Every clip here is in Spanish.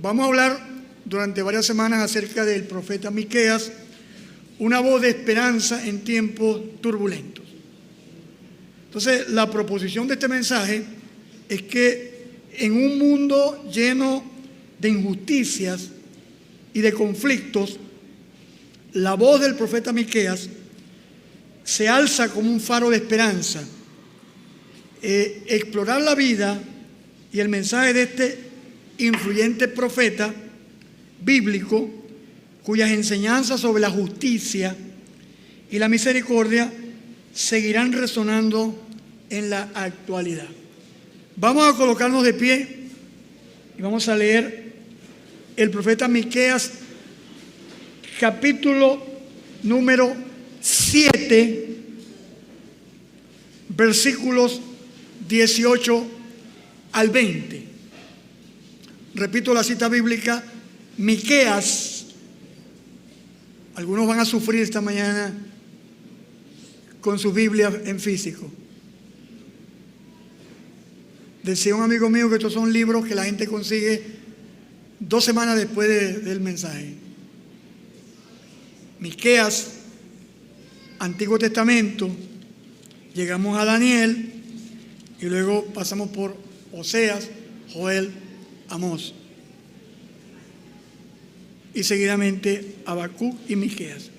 Vamos a hablar durante varias semanas acerca del profeta Miqueas, una voz de esperanza en tiempos turbulentos. Entonces, la proposición de este mensaje es que en un mundo lleno de injusticias y de conflictos, la voz del profeta Miqueas se alza como un faro de esperanza. Explorar la vida y el mensaje de este influyente profeta bíblico, cuyas enseñanzas sobre la justicia y la misericordia seguirán resonando en la actualidad. Vamos a colocarnos de pie y vamos a leer el profeta Miqueas, capítulo número 7, versículos 18 al 20. Repito la cita bíblica, Miqueas. Algunos van a sufrir esta mañana con su Biblia en físico. Decía un amigo mío que estos son libros que la gente consigue 2 semanas después del mensaje. Miqueas, Antiguo Testamento, llegamos a Daniel y luego pasamos por Oseas, Joel, Amós y seguidamente Habacuc y Miqueas.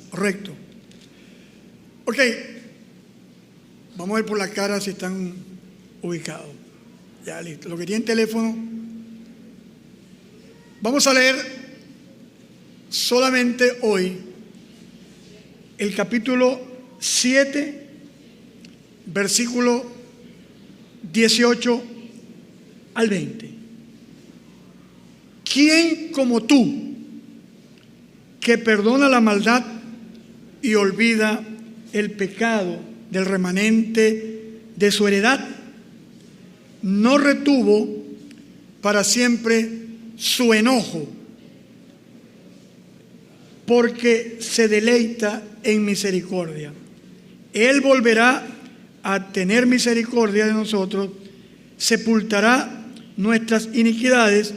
Correcto. Ok, vamos a ver por la cara si están ubicados. Ya listo. Los que tienen teléfono, vamos a leer solamente hoy el capítulo 7, versículo 18 al 20. ¿Quién como tú, que perdona la maldad y olvida el pecado del remanente de su heredad, no retuvo para siempre su enojo, porque se deleita en misericordia? Él volverá a tener misericordia de nosotros, sepultará nuestras iniquidades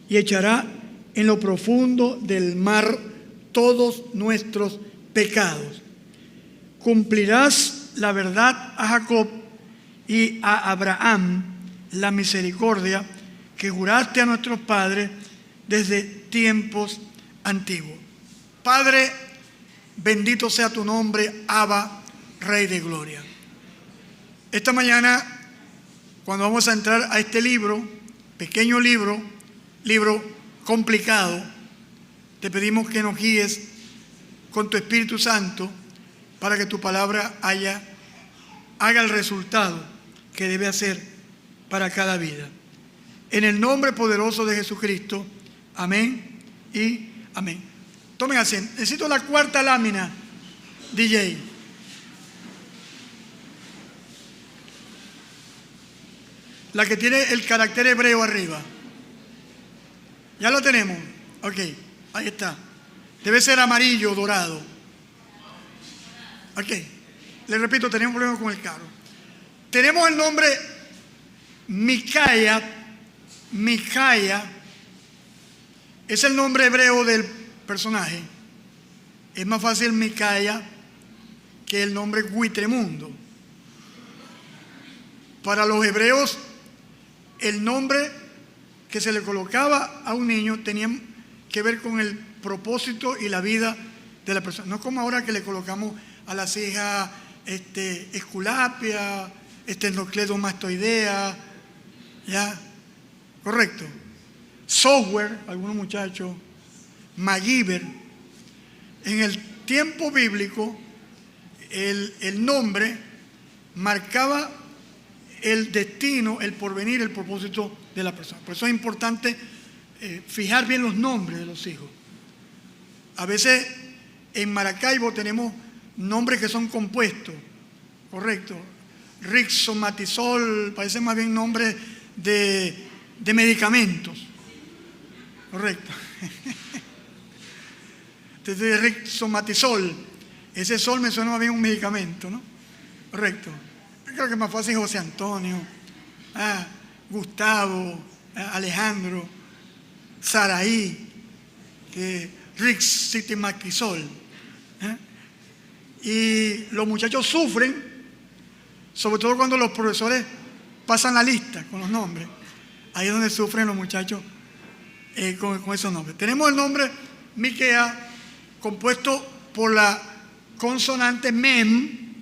y echará en lo profundo del mar todos nuestros pecados. Cumplirás la verdad a Jacob y a Abraham la misericordia que juraste a nuestros padres desde tiempos antiguos. Padre, bendito sea tu nombre, Abba, Rey de Gloria. Esta mañana, cuando vamos a entrar a este libro, pequeño libro complicado, te pedimos que nos guíes con tu Espíritu Santo para que tu palabra haga el resultado que debe hacer para cada vida. En el nombre poderoso de Jesucristo, amén y amén. Tomen asiento. Necesito la 4ª lámina, DJ. La que tiene el carácter hebreo arriba. ¿Ya lo tenemos? Ok, ahí está. Debe ser amarillo o dorado. Ok, le repito, tenemos un problema con el carro. Tenemos el nombre Micaía. Micaía es el nombre hebreo del personaje. Es más fácil Micaía que el nombre Huitremundo. Para los hebreos, el nombre que se le colocaba a un niño tenía que ver con el propósito y la vida de la persona. No como ahora que le colocamos a las hijas Esculapia, Esternocleidomastoidea, ¿ya? Correcto. Software, algunos muchachos, Magíber. En el tiempo bíblico, el nombre marcaba el destino, el porvenir, el propósito de la persona. Por eso es importante fijar bien los nombres de los hijos. A veces en Maracaibo tenemos nombres que son compuestos, correcto. Rixomatisol, parece más bien nombres de medicamentos, correcto. Entonces, Rixomatisol, ese sol me suena más bien un medicamento, ¿no? Correcto. Creo que es más fácil José Antonio, Gustavo, Alejandro, Saraí, Rick Sitimaquisol. Y los muchachos sufren, sobre todo cuando los profesores pasan la lista con los nombres. Ahí es donde sufren los muchachos con esos nombres. Tenemos el nombre Miqueas, compuesto por la consonante mem,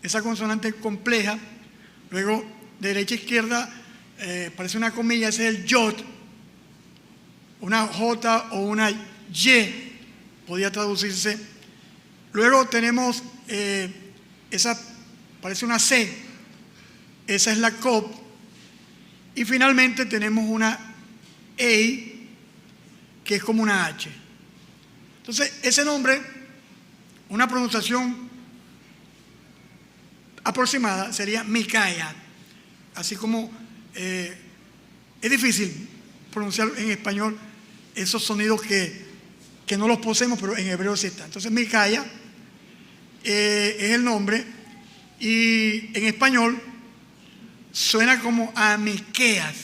esa consonante compleja. Luego, de derecha a izquierda, parece una comilla, ese es el yod, una J o una Y, podía traducirse. Luego tenemos esa, parece una C, esa es la Cob. Y finalmente tenemos una E, que es como una H. Entonces, ese nombre, una pronunciación aproximada sería Micaia. Así como es difícil pronunciar en español esos sonidos que no los poseemos, pero en hebreo sí está. Entonces, Micaia es el nombre, y en español suena como a Miqueas,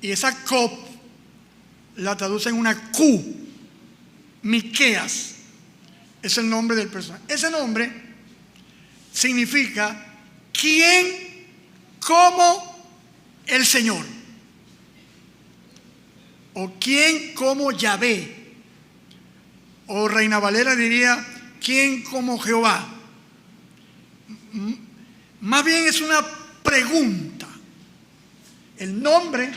y esa Cop la traducen en una Q. Miqueas es el nombre del personaje. Ese nombre significa ¿quién como el Señor? O ¿quién como Yahvé? O Reina Valera diría ¿quién como Jehová? Más bien es una pregunta. El nombre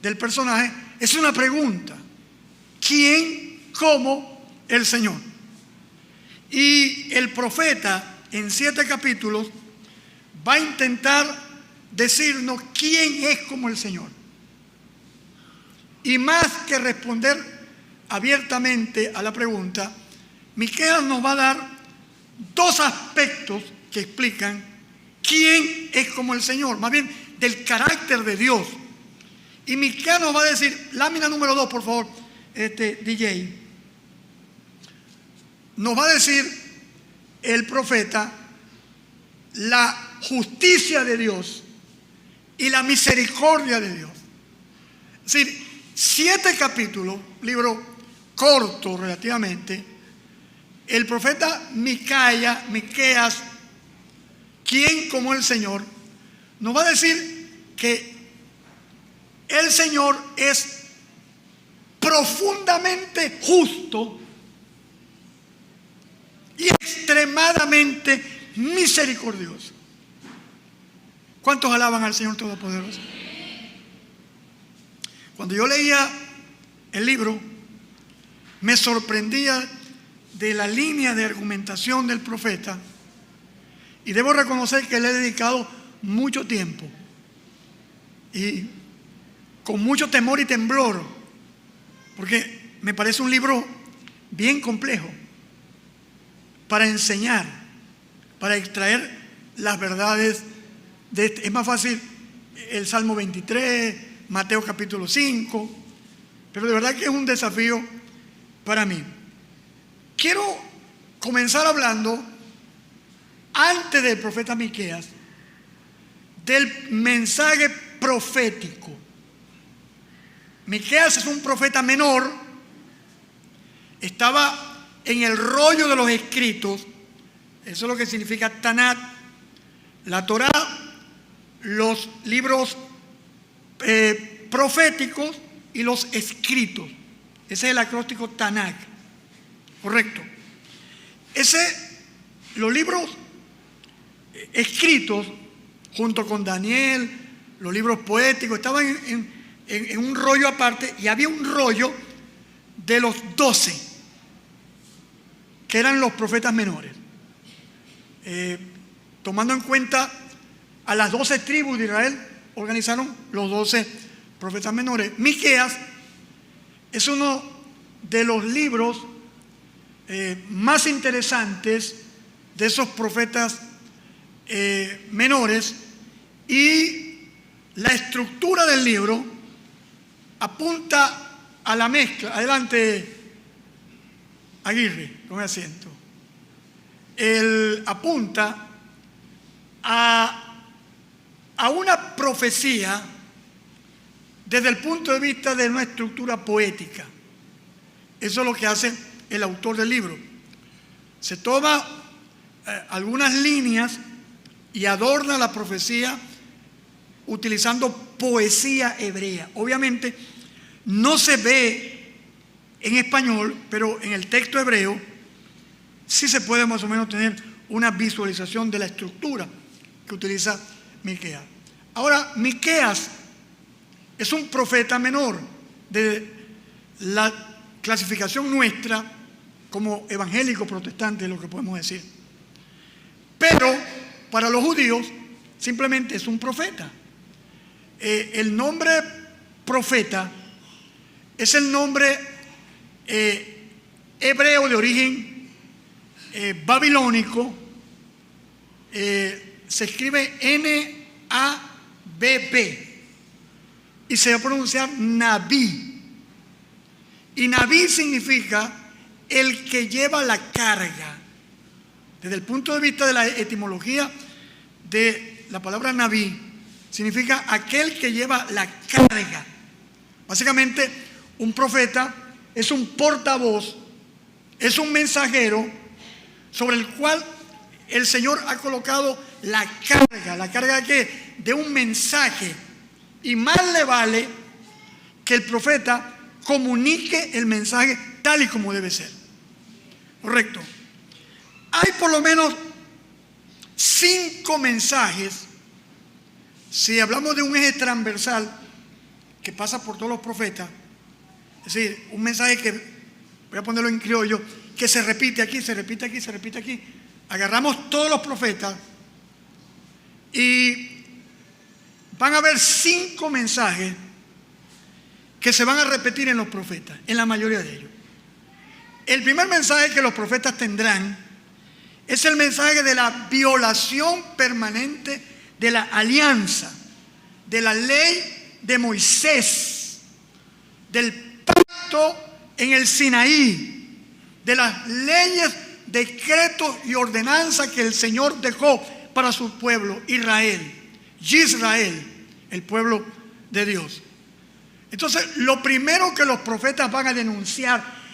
del personaje es una pregunta. ¿Quién como el Señor? Y el profeta en 7 capítulos va a intentar decirnos quién es como el Señor. Y más que responder abiertamente a la pregunta, Miqueas nos va a dar dos aspectos que explican quién es como el Señor, más bien del carácter de Dios. Y Miqueas nos va a decir, lámina número 2, por favor, DJ. Nos va a decir el profeta la justicia de Dios y la misericordia de Dios. Es decir, 7 capítulos, libro corto relativamente. El profeta Miqueas, quien como el Señor, nos va a decir que el Señor es profundamente justo y extremadamente misericordioso. ¿Cuántos alaban al Señor Todopoderoso? Cuando yo leía el libro, me sorprendía de la línea de argumentación del profeta, y debo reconocer que le he dedicado mucho tiempo y con mucho temor y temblor, porque me parece un libro bien complejo para enseñar, para extraer las verdades de es más fácil el Salmo 23, Mateo capítulo 5, pero de verdad que es un desafío para mí. Quiero comenzar hablando, antes del profeta Miqueas, del mensaje profético. Miqueas es un profeta menor, estaba en el rollo de los escritos, eso es lo que significa Tanat, la Torá, los libros proféticos y los escritos. Ese es el acróstico Tanakh, correcto. Los libros escritos, junto con Daniel, los libros poéticos, estaban en un rollo aparte, y había un rollo de los 12, que eran los profetas menores. Tomando en cuenta a las 12 tribus de Israel, organizaron los 12 profetas menores. Miqueas es uno de los libros más interesantes de esos profetas menores, y la estructura del libro apunta a la mezcla. Adelante, Aguirre, con asiento. Él apunta a una profecía desde el punto de vista de una estructura poética. Eso es lo que hace el autor del libro. Se toma algunas líneas y adorna la profecía utilizando poesía hebrea. Obviamente no se ve en español, pero en el texto hebreo sí se puede más o menos tener una visualización de la estructura que utiliza Miqueas. Ahora, Miqueas es un profeta menor de la clasificación nuestra como evangélico protestante, es lo que podemos decir. Pero para los judíos simplemente es un profeta. El nombre profeta es el nombre hebreo de origen babilónico. Se escribe N-A-B-B y se va a pronunciar Nabí. Y Nabí significa el que lleva la carga. Desde el punto de vista de la etimología de la palabra Nabí, significa aquel que lleva la carga. Básicamente, un profeta es un portavoz, es un mensajero sobre el cual el Señor ha colocado la carga de un mensaje. Y más le vale que el profeta comunique el mensaje tal y como debe ser. Correcto. Hay por lo menos 5 mensajes, si hablamos de un eje transversal que pasa por todos los profetas, es decir, un mensaje que, voy a ponerlo en criollo, que se repite aquí, se repite aquí, se repite aquí. Agarramos todos los profetas y van a haber 5 mensajes que se van a repetir en los profetas, en la mayoría de ellos. El primer mensaje que los profetas tendrán es el mensaje de la violación permanente de la alianza, de la ley de Moisés, del pacto en el Sinaí, de las leyes, decretos y ordenanzas que el Señor dejó para su pueblo, Israel, el pueblo de Dios. Entonces, lo primero que los profetas van a denunciar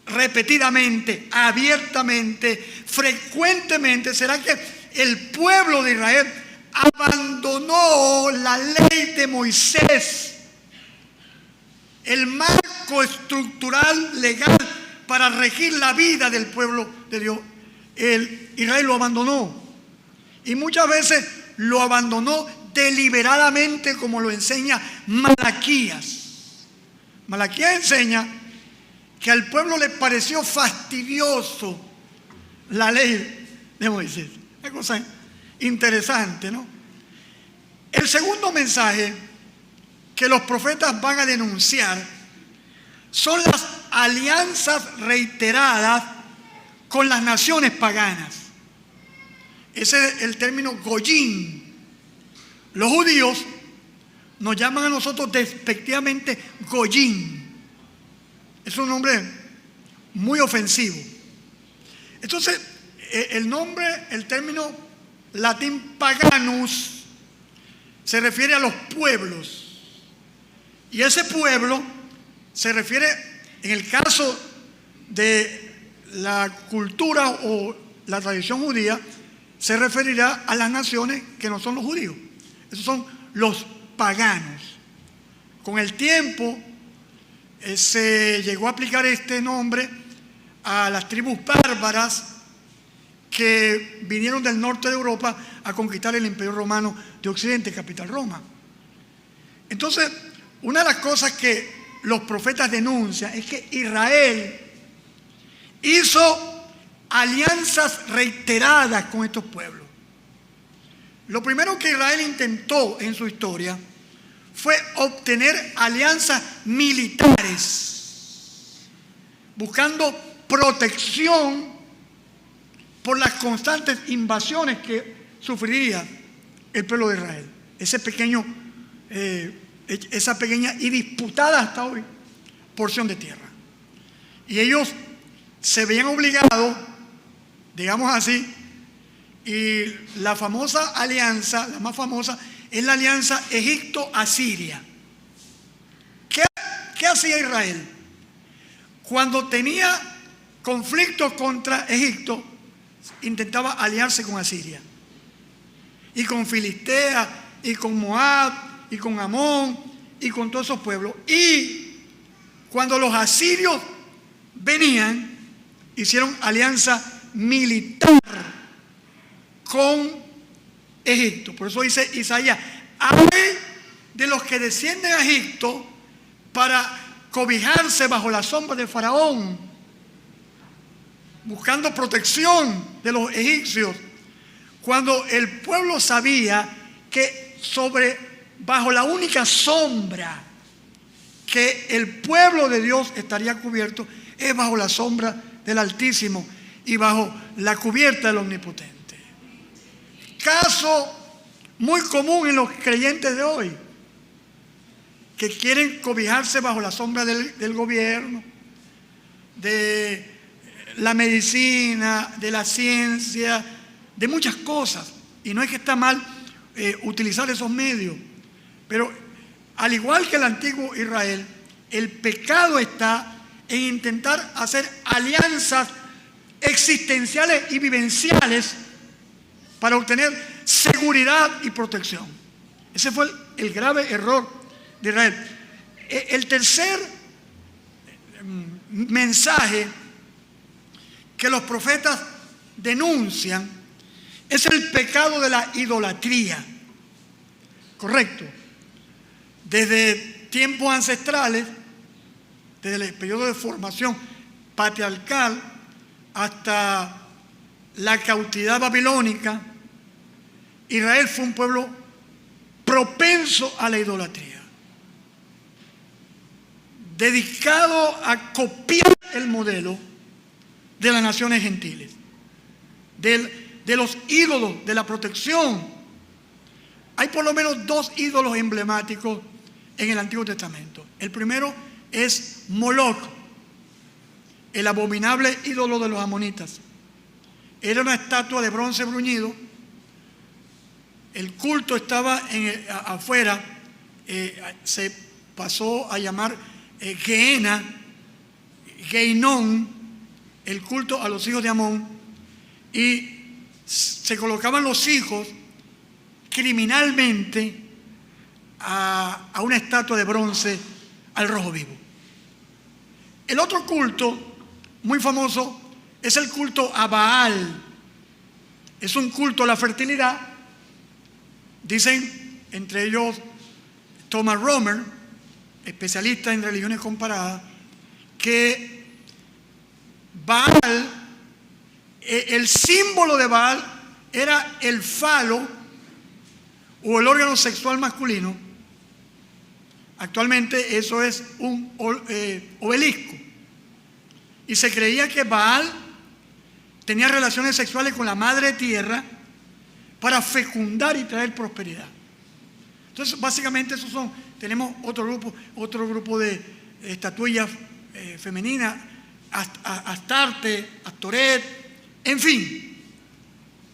repetidamente, abiertamente, frecuentemente, será que el pueblo de Israel abandonó la ley de Moisés, el marco estructural legal para regir la vida del pueblo de Dios. Israel lo abandonó, y muchas veces lo abandonó deliberadamente, como lo enseña Malaquías. Malaquías enseña que al pueblo le pareció fastidioso la ley de Moisés. Una cosa interesante, ¿no? El segundo mensaje que los profetas van a denunciar son las alianzas reiteradas con las naciones paganas. Ese es el término goyín. Los judíos nos llaman a nosotros despectivamente goyín. Es un nombre muy ofensivo. Entonces, el término latín paganus se refiere a los pueblos. Y ese pueblo se refiere, en el caso de la cultura o la tradición judía, se referirá a las naciones que no son los judíos. Esos son los paganos. Con el tiempo se llegó a aplicar este nombre a las tribus bárbaras que vinieron del norte de Europa a conquistar el Imperio Romano de Occidente, capital Roma. Entonces, una de las cosas que los profetas denuncian es que Israel hizo alianzas reiteradas con estos pueblos. Lo primero que Israel intentó en su historia fue obtener alianzas militares, buscando protección por las constantes invasiones que sufriría el pueblo de Israel. Esa pequeña y disputada hasta hoy porción de tierra. Y ellos se veían obligados, digamos así, y la famosa alianza, la más famosa, es la alianza Egipto-Asiria. ¿Qué hacía Israel? Cuando tenía conflictos contra Egipto, intentaba aliarse con Asiria. Y con Filistea, y con Moab, y con Amón, y con todos esos pueblos. Y cuando los asirios venían, hicieron alianza militar con Egipto. Por eso dice Isaías: ¡ay de los que descienden a Egipto para cobijarse bajo la sombra de Faraón, buscando protección de los egipcios! Cuando el pueblo sabía que bajo la única sombra que el pueblo de Dios estaría cubierto es bajo la sombra del Altísimo y bajo la cubierta del Omnipotente. Caso muy común en los creyentes de hoy, que quieren cobijarse bajo la sombra del gobierno, de la medicina, de la ciencia, de muchas cosas. Y no es que está mal utilizar esos medios, pero al igual que el antiguo Israel, el pecado está en intentar hacer alianzas existenciales y vivenciales para obtener seguridad y protección. Ese fue el grave error de Israel. El tercer mensaje que los profetas denuncian es el pecado de la idolatría. Correcto. Desde tiempos ancestrales, desde el periodo de formación patriarcal hasta la cautividad babilónica, Israel fue un pueblo propenso a la idolatría, dedicado a copiar el modelo de las naciones gentiles, de los ídolos, de la protección. Hay por lo menos dos ídolos emblemáticos en el Antiguo Testamento. El primero es Moloc, el abominable ídolo de los amonitas. Era una estatua de bronce bruñido. El culto estaba afuera, se pasó a llamar Gehenna, Geinón, el culto a los hijos de Amón, y se colocaban los hijos criminalmente a una estatua de bronce al rojo vivo. El otro culto muy famoso es el culto a Baal. Es un culto a la fertilidad. Dicen, entre ellos Thomas Romer, especialista en religiones comparadas, que Baal, el símbolo de Baal era el falo o el órgano sexual masculino. Actualmente eso es un obelisco. Y se creía que Baal tenía relaciones sexuales con la madre tierra para fecundar y traer prosperidad. Entonces, básicamente esos son. Tenemos otro grupo de estatuillas femeninas, Astarte, Astoret, en fin.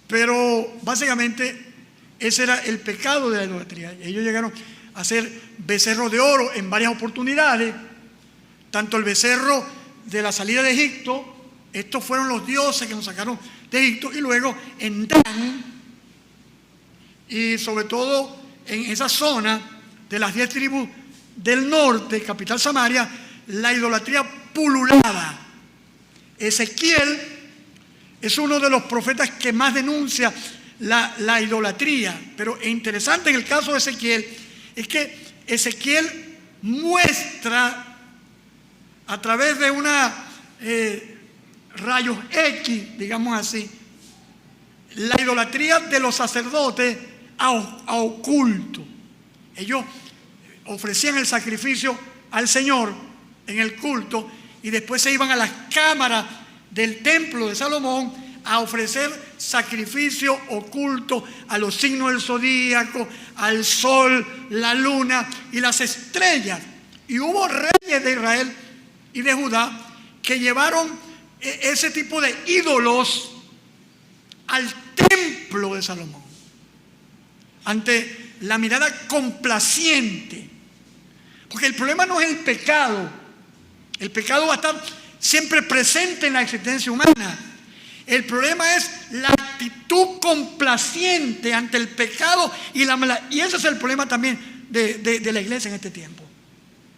Pero básicamente ese era el pecado de la idolatría. Ellos llegaron a hacer becerros de oro en varias oportunidades, tanto el becerro de la salida de Egipto. Estos fueron los dioses que nos sacaron de Egipto, y luego en Dan, y sobre todo en esa zona de las 10 tribus del norte, capital Samaria, la idolatría pululaba. Ezequiel es uno de los profetas que más denuncia la idolatría, pero es interesante en el caso de Ezequiel es que Ezequiel muestra a través de rayos X, digamos así, la idolatría de los sacerdotes a oculto. Ellos ofrecían el sacrificio al Señor en el culto y después se iban a las cámaras del templo de Salomón a ofrecer sacrificio oculto a los signos del zodíaco, al sol, la luna y las estrellas. Y hubo reyes de Israel y de Judá que llevaron ese tipo de ídolos al templo de Salomón, ante la mirada complaciente Porque el problema no es el pecado. El pecado va a estar siempre presente en la existencia humana. El problema es la actitud complaciente ante el pecado y la maldad. Y ese es el problema también de la iglesia en este tiempo.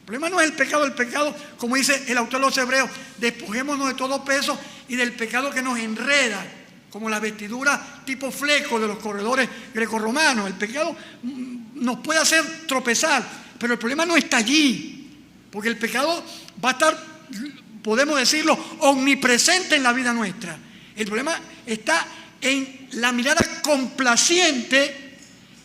El problema no es el pecado, como dice el autor de los Hebreos, despojémonos de todo peso y del pecado que nos enreda, como la vestidura tipo fleco de los corredores grecorromanos. El pecado nos puede hacer tropezar, pero el problema no está allí, porque el pecado va a estar, podemos decirlo, omnipresente en la vida nuestra. El problema está en la mirada complaciente,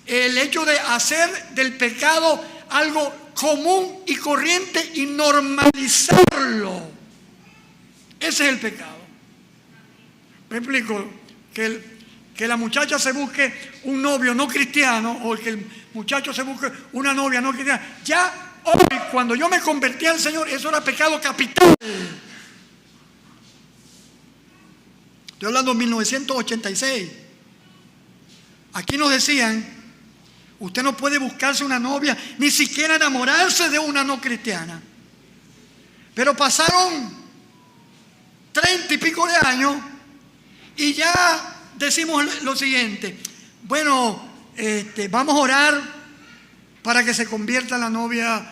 el hecho de hacer del pecado algo común y corriente y normalizarlo. Ese es el pecado. Me explico, que la muchacha se busque un novio no cristiano o que el muchacho se busque una novia no cristiana. Ya hoy, cuando yo me convertí al Señor, eso era pecado capital. Estoy hablando de 1986. Aquí nos decían, usted no puede buscarse una novia, ni siquiera enamorarse de una no cristiana. Pero pasaron 30 y pico de años y ya decimos lo siguiente: bueno, vamos a orar para que se convierta la novia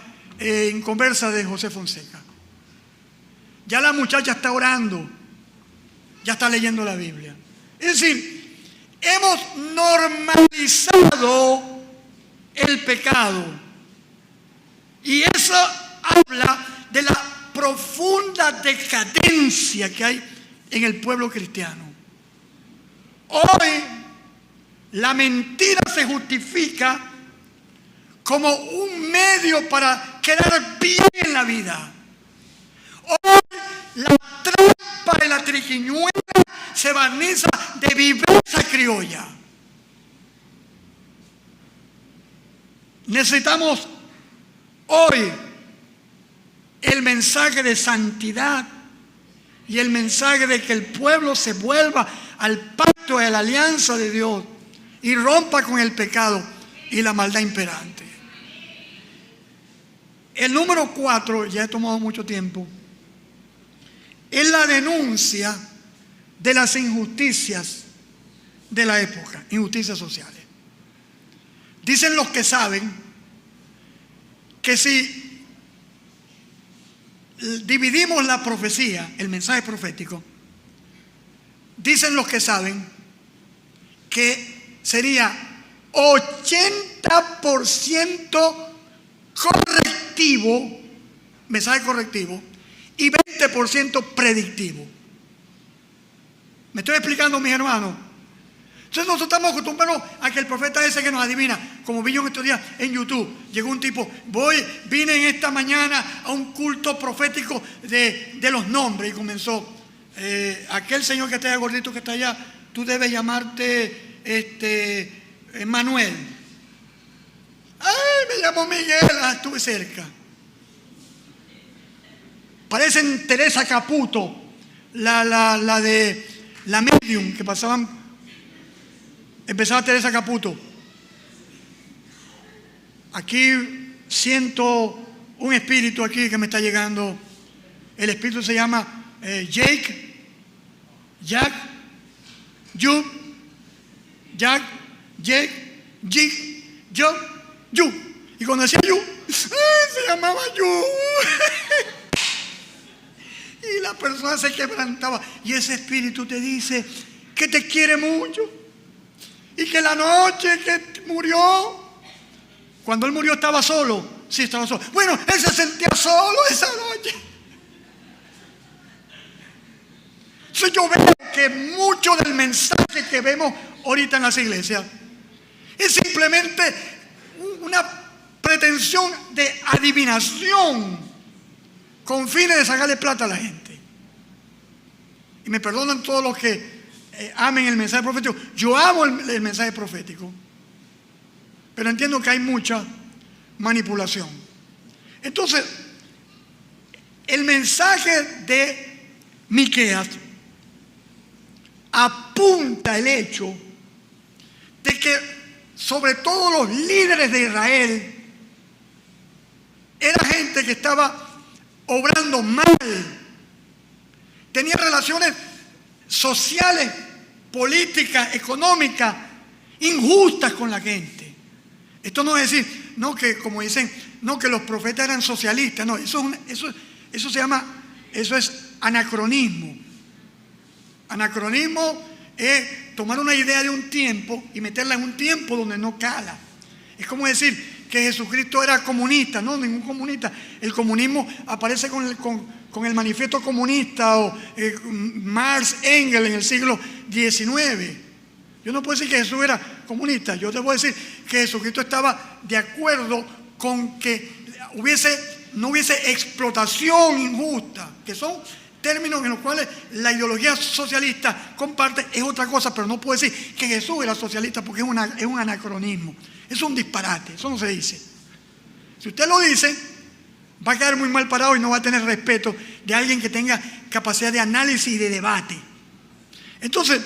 inconversa de José Fonseca. Ya la muchacha está orando, ya está leyendo la Biblia. Es decir, hemos normalizado el pecado, y eso habla de la profunda decadencia que hay en el pueblo cristiano. Hoy la mentira se justifica como un medio para quedar bien en la vida. Hoy la trampa de la triquiñuela se barniza de viveza criolla. Necesitamos hoy el mensaje de santidad y el mensaje de que el pueblo se vuelva al pacto y a la alianza de Dios y rompa con el pecado y la maldad imperante. El número 4, ya he tomado mucho tiempo, es la denuncia de las injusticias de la época, injusticias sociales. Dicen los que saben que si dividimos la profecía, el mensaje profético, dicen los que saben que sería 80% correctivo, mensaje correctivo, y 20% predictivo. ¿Me estoy explicando, mis hermanos? Entonces nosotros estamos acostumbrados a que el profeta ese que nos adivina, como vi yo en estos días en YouTube, llegó un tipo, vine en esta mañana a un culto profético de los nombres, y comenzó, aquel señor que está allá gordito que está allá, tú debes llamarte Manuel. Ay, me llamo Miguel, estuve cerca. Parecen Teresa Caputo, la de la medium que pasaban. Empezaba Teresa Caputo. Aquí siento un espíritu aquí que me está llegando. El espíritu se llama Jake, Jack, You, Jack, Jake, Jig, Yo, You. Y cuando decía You, se llamaba You. Y la persona se quebrantaba. Y ese espíritu te dice que te quiere mucho. Y que la noche que murió, cuando él murió estaba solo. Sí, estaba solo. Bueno, él se sentía solo esa noche. Entonces yo veo que mucho del mensaje que vemos ahorita en las iglesias es simplemente una pretensión de adivinación con fines de sacarle plata a la gente. Y me perdonan todos los que amen el mensaje profético. Yo amo el mensaje profético, pero entiendo que hay mucha manipulación. Entonces, el mensaje de Miqueas apunta el hecho de que sobre todo los líderes de Israel era gente que estaba obrando mal, tenía relaciones sociales, políticas, económicas, injustas con la gente. Esto no es decir, no que como dicen, no que los profetas eran socialistas, no, eso se llama, eso es anacronismo. Anacronismo es tomar una idea de un tiempo y meterla en un tiempo donde no cala. Es como decir que Jesucristo era comunista. No, ningún comunista. El comunismo aparece con el manifiesto comunista o Marx, Engels en el siglo XIX. Yo no puedo decir que Jesús era comunista. Yo te voy a decir que Jesucristo estaba de acuerdo con que no hubiese explotación injusta, que son términos en los cuales la ideología socialista comparte, es otra cosa, pero no puedo decir que Jesús era socialista porque es un anacronismo. Es un disparate, eso no se dice. Si usted lo dice, va a quedar muy mal parado y no va a tener respeto de alguien que tenga capacidad de análisis y de debate. Entonces,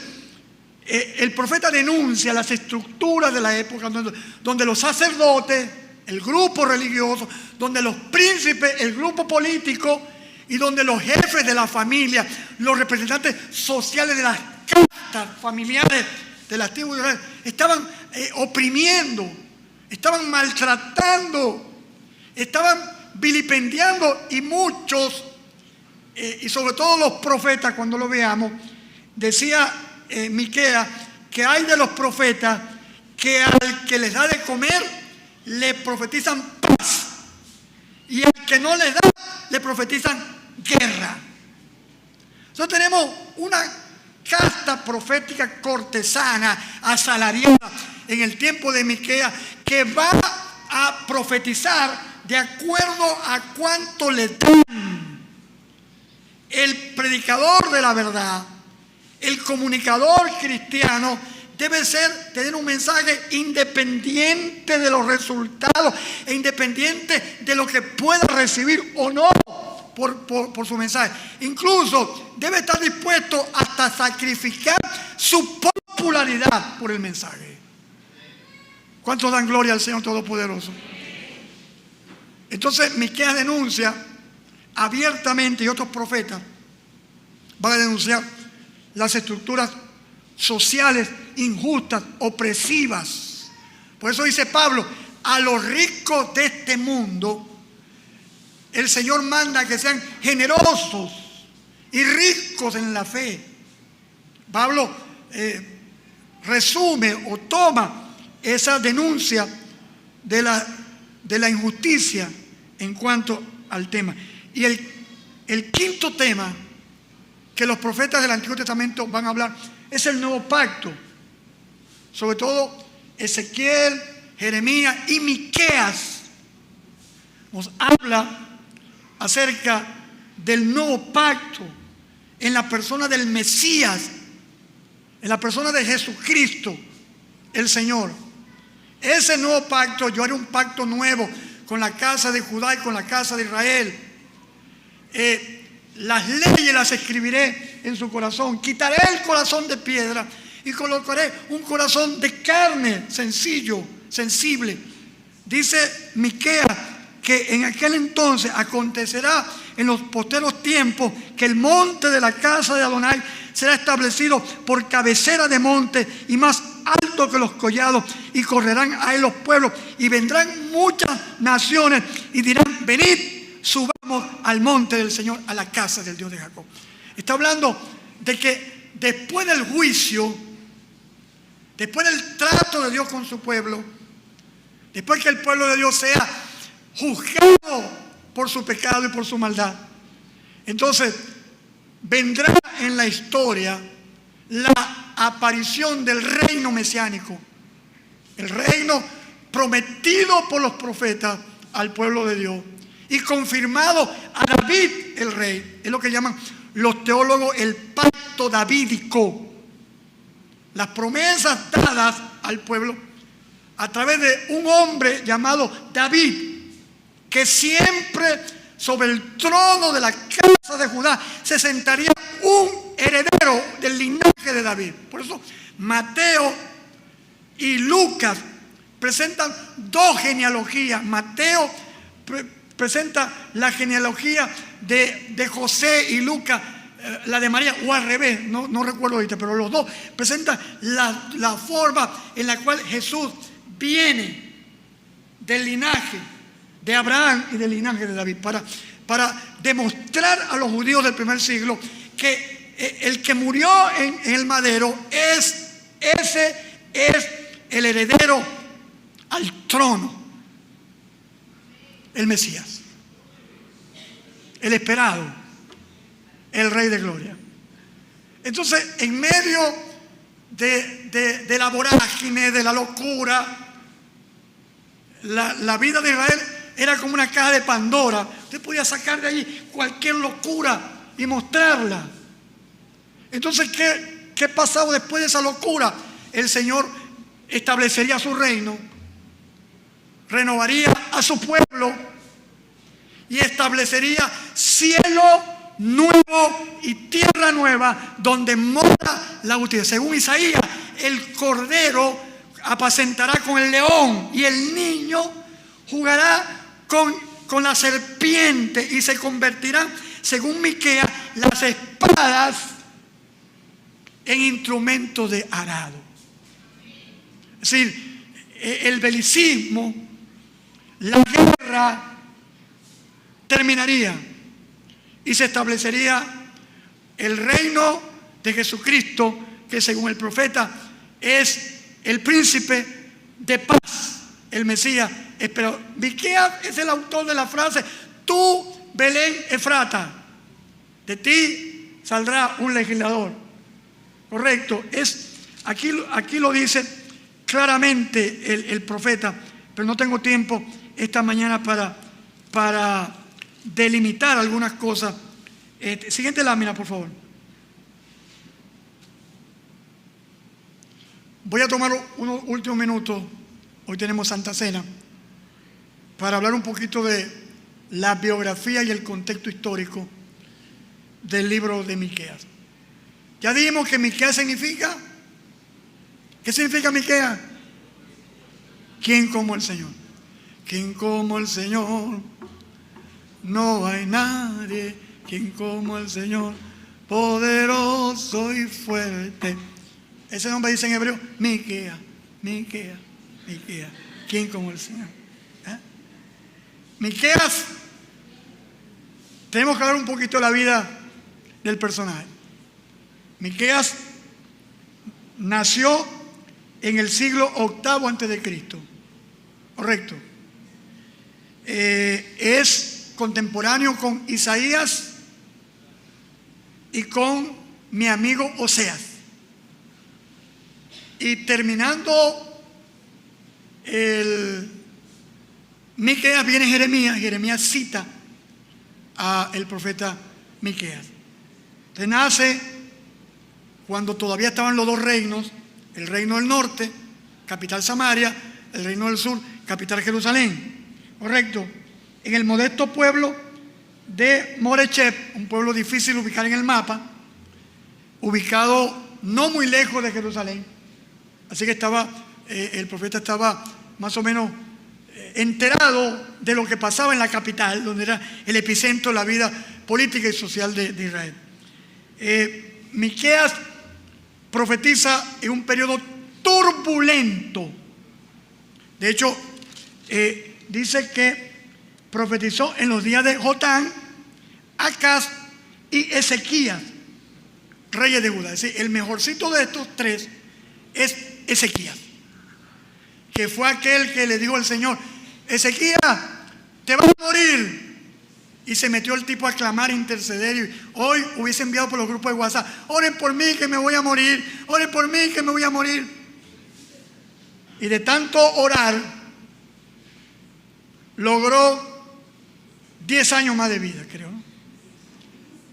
el profeta denuncia las estructuras de la época donde los sacerdotes, el grupo religioso, donde los príncipes, el grupo político y donde los jefes de la familia, los representantes sociales de las castas familiares de las tribus de Israel, estaban oprimiendo, estaban maltratando, estaban vilipendiando, y muchos, y sobre todo los profetas, cuando lo veamos, decía Miqueas que hay de los profetas que al que les da de comer le profetizan paz, y al que no les da le profetizan guerra. Nosotros tenemos una casta profética cortesana, asalariada en el tiempo de Miqueas, que va a profetizar de acuerdo a cuánto le dan. El predicador de la verdad, el comunicador cristiano, debe tener un mensaje independiente de los resultados e independiente de lo que pueda recibir o no por su mensaje. Incluso debe estar dispuesto hasta sacrificar su popularidad por el mensaje. ¿Cuántos dan gloria al Señor Todopoderoso? Entonces Miqueas denuncia abiertamente, y otros profetas van a denunciar las estructuras sociales injustas, opresivas. Por eso dice Pablo, a los ricos de este mundo el Señor manda que sean generosos y ricos en la fe. Pablo resume o toma esa denuncia de la injusticia en cuanto al tema. Y el quinto tema que los profetas del Antiguo Testamento van a hablar es el nuevo pacto. Sobre todo Ezequiel, Jeremías y Miqueas nos habla acerca del nuevo pacto en la persona del Mesías, en la persona de Jesucristo, el Señor. Ese nuevo pacto, yo haré un pacto nuevo con la casa de Judá y con la casa de Israel. Las leyes las escribiré en su corazón. Quitaré el corazón de piedra y colocaré un corazón de carne, sencillo, sensible. Dice Miqueas que en aquel entonces acontecerá en los posteros tiempos que el monte de la casa de Adonai será establecido por cabecera de monte y más alto que los collados, y correrán a él los pueblos, y vendrán muchas naciones y dirán: venid, subamos al monte del Señor, a la casa del Dios de Jacob. Está hablando de que después del juicio, después del trato de Dios con su pueblo, después que el pueblo de Dios sea juzgado por su pecado y por su maldad, entonces vendrá en la historia la aparición del reino mesiánico, el reino prometido por los profetas al pueblo de Dios y confirmado a David el rey. Es lo que llaman los teólogos el pacto davídico. Las promesas dadas al pueblo a través de un hombre llamado David, que siempre sobre el trono de la casa de Judá se sentaría un heredero del linaje de David. Por eso Mateo y Lucas presentan dos genealogías. Mateo presenta la genealogía de José y Lucas, la de María, o al revés, no recuerdo ahorita, pero los dos presentan la forma en la cual Jesús viene del linaje de Abraham y del linaje de David, para demostrar a los judíos del primer siglo que el que murió en el madero ese es el heredero al trono, el Mesías, el esperado, el Rey de Gloria. Entonces, en medio de la vorágine, de la locura, la vida de Israel era como una caja de Pandora. Usted podía sacar de allí cualquier locura y mostrarla. Entonces, ¿qué pasaba después de esa locura? El Señor establecería su reino, renovaría a su pueblo y establecería cielo nuevo y tierra nueva donde mora la justicia. Según Isaías, el cordero apacentará con el león y el niño jugará con la serpiente, y se convertirán, según Miqueas, las espadas en instrumentos de arado. Es decir, el belicismo, la guerra terminaría y se establecería el reino de Jesucristo, que según el profeta es el príncipe de paz, el Mesías esperado. Miqueas es el autor de la frase: tú, Belén Efrata, de ti saldrá un legislador. Correcto, aquí lo dice claramente el profeta, pero no tengo tiempo esta mañana para delimitar algunas cosas. Siguiente lámina, por favor. Voy a tomar unos últimos minutos, hoy tenemos Santa Cena, para hablar un poquito de la biografía y el contexto histórico del libro de Miqueas. Ya dijimos que Miqueas significa, ¿qué significa Miqueas? ¿Quién como el Señor? ¿Quién como el Señor? No hay nadie. ¿Quién como el Señor? Poderoso y fuerte. Ese nombre dice en hebreo, Miqueas, Miqueas, Miqueas. ¿Quién como el Señor? Miqueas, tenemos que hablar un poquito de la vida del personaje. Miqueas nació en el siglo VIII antes de Cristo. Correcto. Es contemporáneo con Isaías y con mi amigo Oseas. Y terminando Miqueas viene Jeremías. Jeremías cita al profeta Miqueas. Entonces nace cuando todavía estaban los dos reinos: el reino del norte, capital Samaria; el reino del sur, capital Jerusalén. Correcto. En el modesto pueblo de Morechep, un pueblo difícil de ubicar en el mapa, ubicado no muy lejos de Jerusalén. Así que el profeta estaba más o menos enterado de lo que pasaba en la capital, donde era el epicentro de la vida política y social de Israel. Miqueas profetiza en un periodo turbulento. De hecho, dice que profetizó en los días de Jotán, Acaz y Ezequías, reyes de Judá. Es decir, el mejorcito de estos tres es Ezequías, que fue aquel que le dijo al Señor: Ezequías, te vas a morir. Y se metió el tipo a clamar, a interceder. Y hoy hubiese enviado por los grupos de WhatsApp: oren por mí que me voy a morir, oren por mí que me voy a morir. Y de tanto orar, logró 10 años más de vida, creo, ¿no?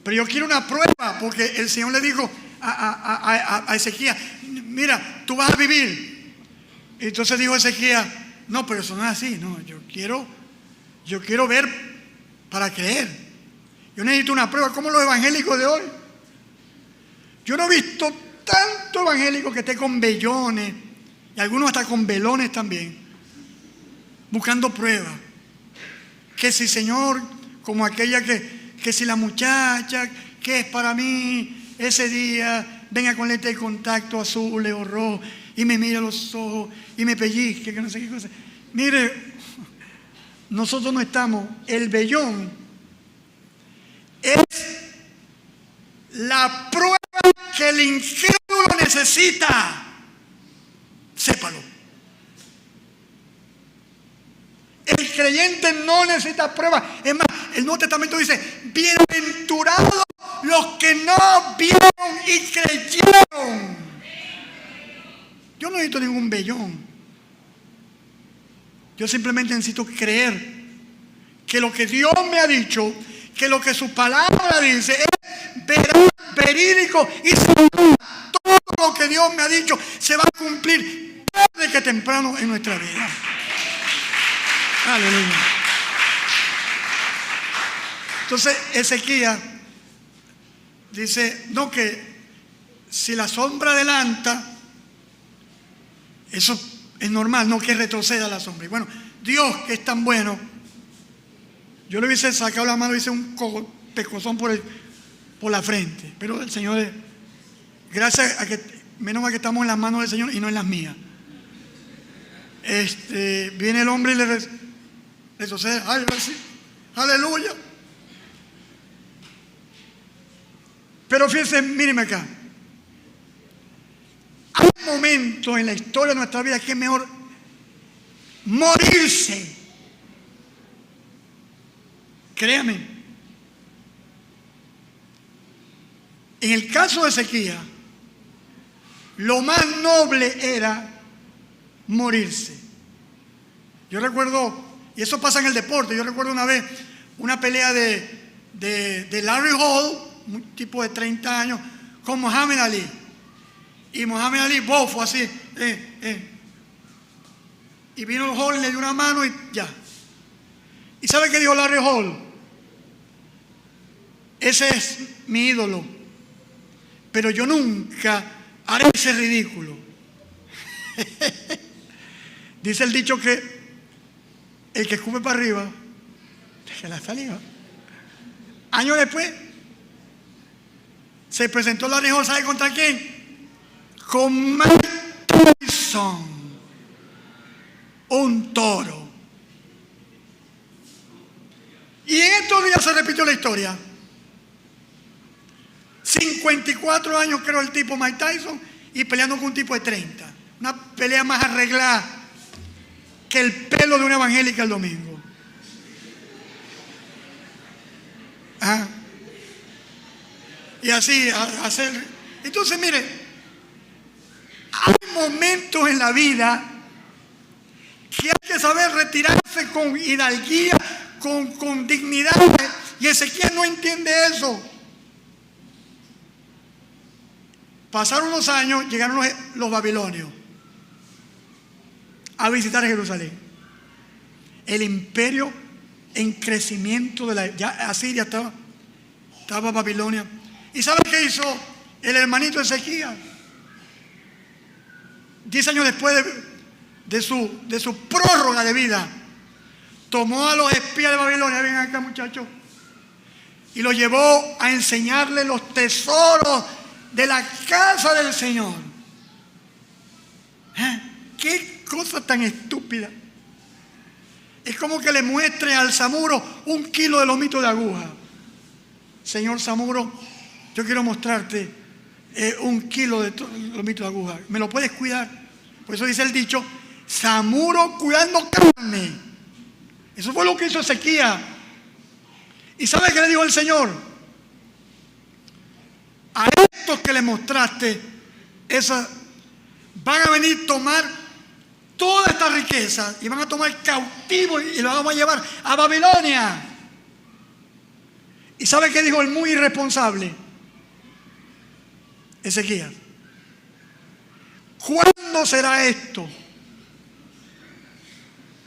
Pero yo quiero una prueba, porque el Señor le dijo a Ezequías: mira, tú vas a vivir. Y entonces dijo Ezequías: no, pero eso no es así. No, yo quiero ver para creer. Yo necesito una prueba, como los evangélicos de hoy. Yo no he visto tanto evangélico que esté con vellones, y algunos hasta con velones también, buscando pruebas. que si Señor, como aquella que si la muchacha que es para mí ese día venga con lente de contacto azul o rojo y me mira a los ojos y me pellizque, que no sé qué cosa. Mire, nosotros no estamos, el vellón es la prueba que el incrédulo necesita. Sépalo. El creyente no necesita pruebas. Es más, el Nuevo Testamento dice: bienaventurados los que no vieron y creyeron. Yo no necesito ningún vellón. Yo simplemente necesito creer que lo que Dios me ha dicho, que lo que su palabra dice es verídico y todo lo que Dios me ha dicho se va a cumplir tarde que temprano en nuestra vida. Aleluya. Entonces Ezequías dice, no, que si la sombra adelanta, eso es normal, no que retroceda la sombra. Y bueno, Dios, que es tan bueno, yo le hubiese sacado la mano y hice un pescozón por la frente. Pero el Señor, gracias a que, menos mal que estamos en las manos del Señor y no en las mías. Viene el hombre y le retrocede. Ay, sí, aleluya. Pero fíjense, mírenme acá. Hay momentos en la historia de nuestra vida que es mejor morirse. Créame. En el caso de Ezequías, lo más noble era morirse. Yo recuerdo, y eso pasa en el deporte, yo recuerdo una vez una pelea de Larry Hall, un tipo de 30 años, con Muhammad Ali. Y Muhammad Ali, bofo, así. Y vino Hall y le dio una mano y ya. ¿Y sabe qué dijo Larry Hall? Ese es mi ídolo. Pero yo nunca haré ese ridículo. Dice el dicho que el que escupe para arriba, deja la saliva. Años después, se presentó Larry Hall, ¿sabe contra quién? Con Mike Tyson, un toro. Y en estos días se repitió la historia. 54 años creo el tipo Mike Tyson y peleando con un tipo de 30. Una pelea más arreglada que el pelo de una evangélica el domingo. ¿Ah? Y así hacer. Entonces mire, hay momentos en la vida que hay que saber retirarse con hidalguía, con dignidad. Y Ezequiel no entiende eso. Pasaron unos años, llegaron los babilonios a visitar Jerusalén. El imperio en crecimiento ya Asiria estaba Babilonia. ¿Y saben qué hizo el hermanito Ezequías? 10 años después de su prórroga de vida, tomó a los espías de Babilonia, ven acá muchachos, y los llevó a enseñarle los tesoros de la casa del Señor. Qué cosa tan estúpida. Es como que le muestre al Zamuro 1 kilo de lomito de aguja. Señor Zamuro, yo quiero mostrarte 1 kilo de lomito de aguja. ¿Me lo puedes cuidar? Por eso dice el dicho, Zamuro cuidando carne. Eso fue lo que hizo Ezequías. ¿Y sabe qué le dijo el Señor? A estos que le mostraste, van a venir a tomar toda esta riqueza y van a tomar cautivo y lo vamos a llevar a Babilonia. ¿Y sabe qué dijo el muy irresponsable? Ezequías. ¿Cuándo será esto?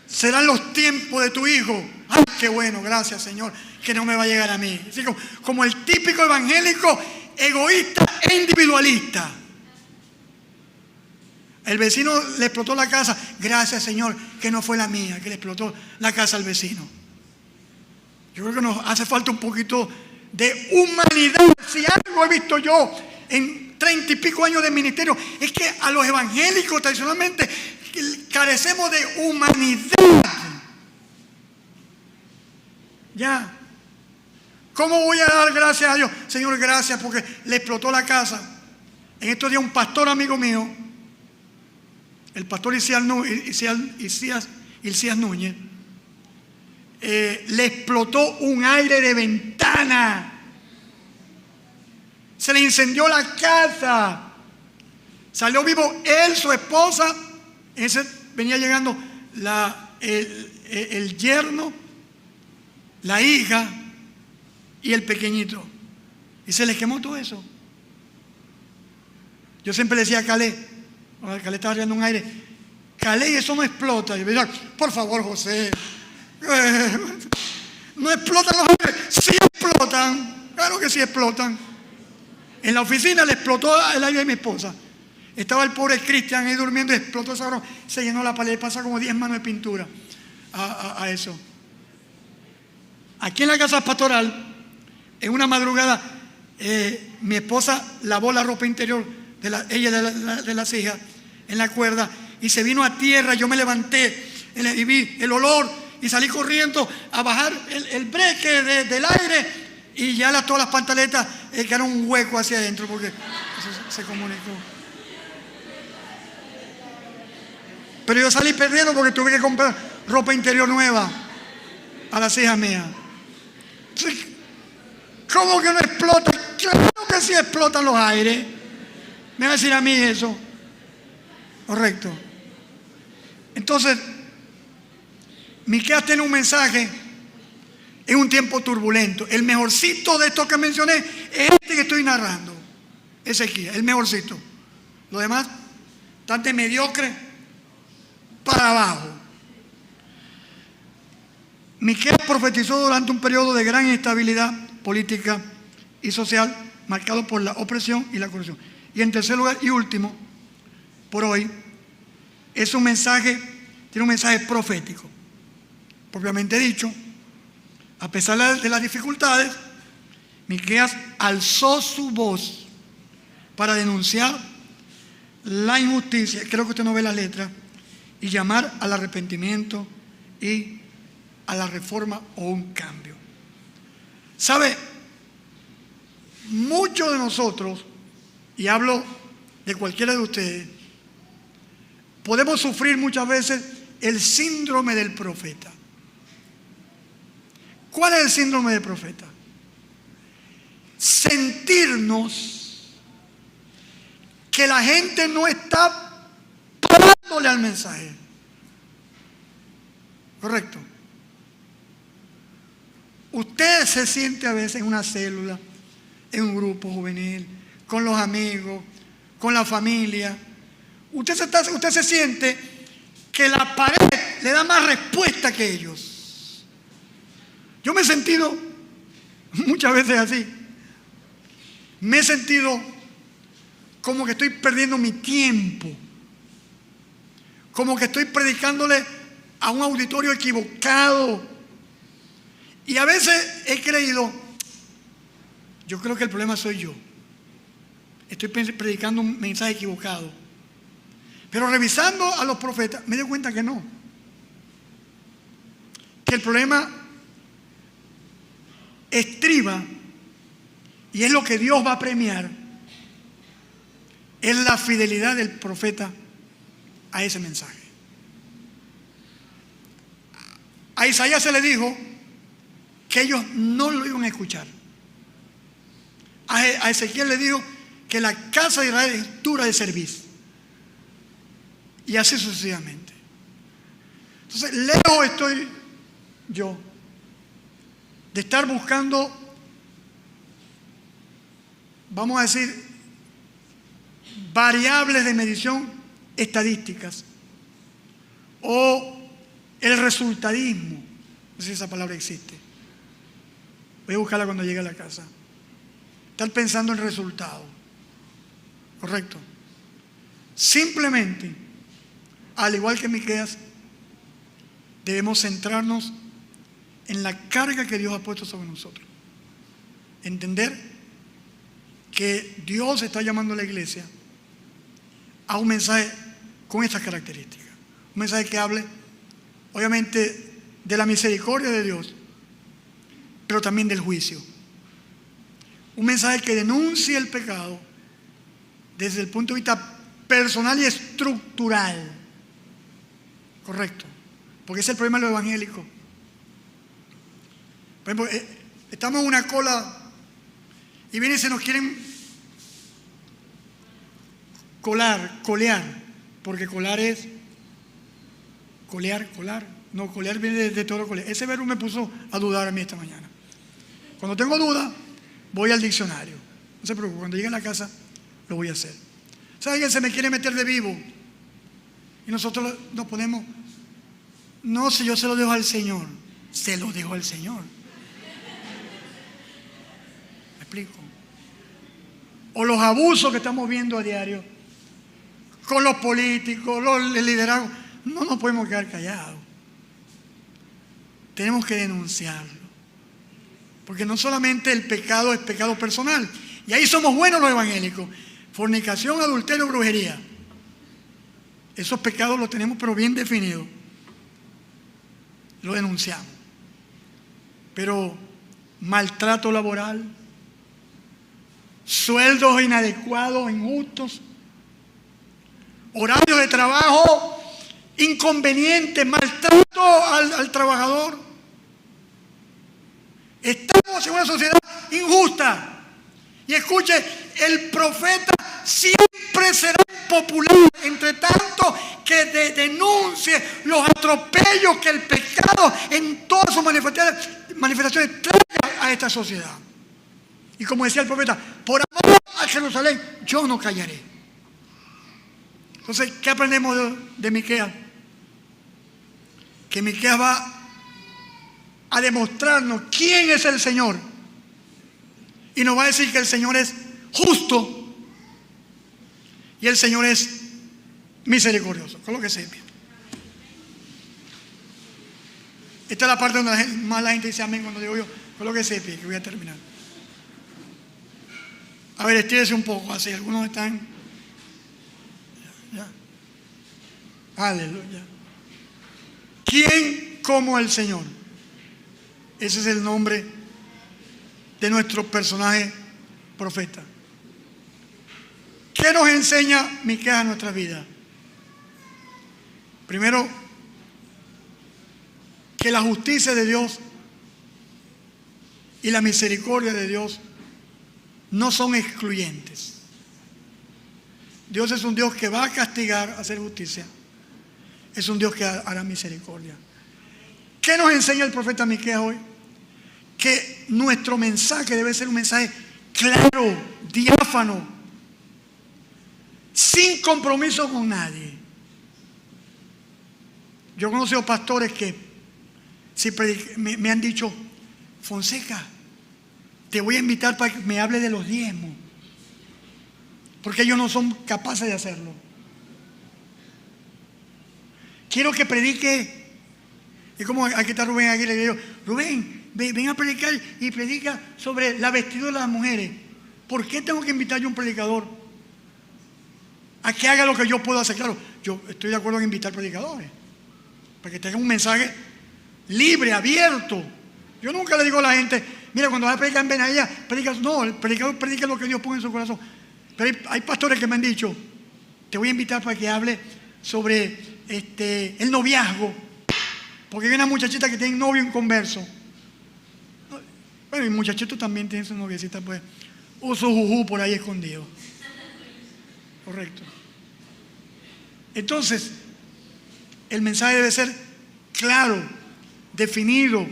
¿Serán los tiempos de tu hijo? ¡Ay, qué bueno! Gracias, Señor, que no me va a llegar a mí. Así como el típico evangélico egoísta e individualista. El vecino le explotó la casa. Gracias, Señor, que no fue la mía, que le explotó la casa al vecino. Yo creo que nos hace falta un poquito de humanidad. Si algo he visto yo en 30 y pico años de ministerio, es que a los evangélicos tradicionalmente carecemos de humanidad. Ya. ¿Cómo voy a dar gracias a Dios? Señor, gracias porque le explotó la casa. En estos días un pastor amigo mío, el pastor Ilcías Núñez, le explotó un aire de ventana. Se le incendió la casa. Salió vivo él, su esposa. Venía llegando el yerno, la hija y el pequeñito. Y se les quemó todo eso. Yo siempre le decía a Calé, Calé estaba tirando un aire, Calé, eso no explota. Y yo decía, por favor, José, no explotan los aires. Sí explotan, claro que sí explotan. En la oficina le explotó el aire de mi esposa. Estaba el pobre Cristian ahí durmiendo y explotó esa broma. Se llenó la pared, pasa como 10 manos de pintura a eso. Aquí en la casa pastoral, en una madrugada, mi esposa lavó la ropa interior de las hijas en la cuerda y se vino a tierra. Yo me levanté y vi el olor y salí corriendo a bajar el breque del aire y ya todas las pantaletas quedaron un hueco hacia adentro porque eso se comunicó. Pero yo salí perdiendo porque tuve que comprar ropa interior nueva a las hijas mías. ¿Cómo que no explota? Claro que sí explotan los aires. Me va a decir a mí eso. Correcto. Entonces, Miqueas tiene un mensaje en un tiempo turbulento. El mejorcito de esto que mencioné es este que estoy narrando. Ezequiel, el mejorcito. Lo demás, tan de mediocre para abajo. Miqueas profetizó durante un periodo de gran inestabilidad política y social marcado por la opresión y la corrupción. Y en tercer lugar y último, por hoy, es un mensaje, tiene un mensaje profético. Propiamente dicho, a pesar de las dificultades, Miqueas alzó su voz para denunciar la injusticia, creo que usted no ve la letra, y llamar al arrepentimiento y a la reforma o un cambio. ¿Sabe? Muchos de nosotros, y hablo de cualquiera de ustedes, podemos sufrir muchas veces el síndrome del profeta. ¿Cuál es el síndrome del profeta? Sentirnos que la gente no está parándole al mensaje. ¿Correcto? Usted se siente a veces en una célula, en un grupo juvenil, con los amigos, con la familia. Usted se siente que la pared le da más respuesta que ellos. Yo me he sentido muchas veces así. Me he sentido como que estoy perdiendo mi tiempo. Como que estoy predicándole a un auditorio equivocado. Y a veces he creído, yo creo que el problema soy yo. Estoy predicando un mensaje equivocado. Pero revisando a los profetas, me doy cuenta que no. Que el problema estriba, y es lo que Dios va a premiar, es la fidelidad del profeta a ese mensaje. A Isaías se le dijo que ellos no lo iban a escuchar. A Ezequiel le dijo que la casa de Israel es dura de servir. Y así sucesivamente. Entonces, lejos estoy yo de estar buscando, vamos a decir, variables de medición estadísticas o el resultadismo. No sé si esa palabra existe. Voy a buscarla cuando llegue a la casa. Estar pensando en resultado. ¿Correcto? Simplemente, al igual que Miqueas, debemos centrarnos en la carga que Dios ha puesto sobre nosotros. Entender que Dios está llamando a la iglesia a un mensaje con estas características. Un mensaje que hable, obviamente, de la misericordia de Dios, pero también del juicio. Un mensaje que denuncie el pecado desde el punto de vista personal y estructural. Correcto. Porque ese es el problema de los evangélicos. Por ejemplo, estamos en una cola y vienen y se nos quieren colear, porque colar es colear. No, colear viene de todo colear. Ese verbo me puso a dudar a mí esta mañana. Cuando tengo duda, voy al diccionario. No se preocupe, cuando llegue a la casa lo voy a hacer. ¿Sabe que se me quiere meter de vivo? Y nosotros nos ponemos, no, si yo se lo dejo al Señor, se lo dejo al Señor. ¿Me explico? O los abusos que estamos viendo a diario con los políticos, el liderazgo. No nos podemos quedar callados. Tenemos que denunciarlo. Porque no solamente el pecado es pecado personal. Y ahí somos buenos los evangélicos. Fornicación, adulterio, brujería. Esos pecados los tenemos pero bien definidos. Lo denunciamos. Pero maltrato laboral, sueldos inadecuados, injustos, horarios de trabajo inconvenientes, maltrato al trabajador. Estamos en una sociedad injusta. Y escuche, el profeta siempre será popular, entre tanto que denuncie los atropellos que el pecado en todas sus manifestaciones trae a esta sociedad. Y como decía el profeta, por amor a Jerusalén, yo no callaré. Entonces, ¿qué aprendemos de Miqueas? Que Miqueas va a demostrarnos quién es el Señor. Y nos va a decir que el Señor es justo y el Señor es misericordioso. Colóquese bien. Esta es la parte donde más la gente dice amén cuando digo yo, colóquese bien, que voy a terminar. A ver, estírese un poco, así, algunos están. Ya. Aleluya. ¿Quién como el Señor? Ese es el nombre de nuestro personaje profeta. ¿Qué nos enseña Miqueas a nuestra vida? Primero, que la justicia de Dios y la misericordia de Dios no son excluyentes. Dios es un Dios que va a castigar, a hacer justicia. Es un Dios que hará misericordia. ¿Qué nos enseña el profeta Miqueas hoy? Que nuestro mensaje debe ser un mensaje claro, diáfano, sin compromiso con nadie. Yo he conocido pastores que me han dicho, Fonseca, te voy a invitar para que me hable de los diezmos, porque ellos no son capaces de hacerlo. Quiero que predique. Y como aquí está Rubén Aguirre, le digo, Rubén, ven a predicar y predica sobre la vestidura de las mujeres. ¿Por qué tengo que invitar yo a un predicador a que haga lo que yo puedo hacer? Claro, yo estoy de acuerdo en invitar predicadores para que tengan un mensaje libre, abierto. Yo nunca le digo a la gente, mira, cuando vas a predicar en Benahía, predica. No, el predicador predica lo que Dios pone en su corazón. Pero hay pastores que me han dicho, te voy a invitar para que hable sobre el noviazgo, porque hay una muchachita que tiene novio inconverso. Bueno, y muchachitos también tienen su noviecita, pues, o su juju por ahí escondido. Correcto. Entonces, el mensaje debe ser claro, definido,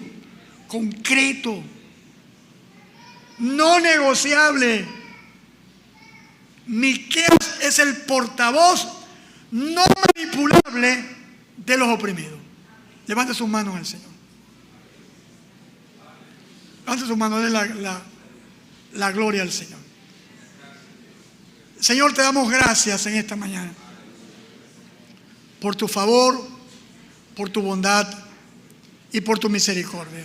concreto, no negociable. Miqueas es el portavoz no manipulable de los oprimidos. Levante sus manos al Señor. Levante sus manos, dale la gloria al Señor. Señor, te damos gracias en esta mañana por tu favor, por tu bondad y por tu misericordia.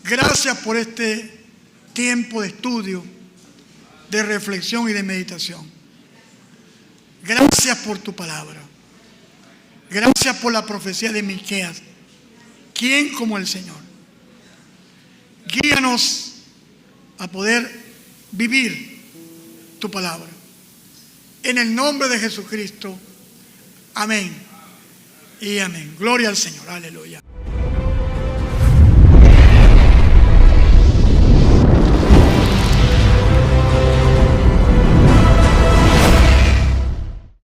Gracias por este tiempo de estudio, de reflexión y de meditación. Gracias por tu palabra. Gracias por la profecía de Miqueas. ¿Quién como el Señor? Guíanos a poder vivir tu palabra. En el nombre de Jesucristo. Amén y amén. Gloria al Señor. Aleluya.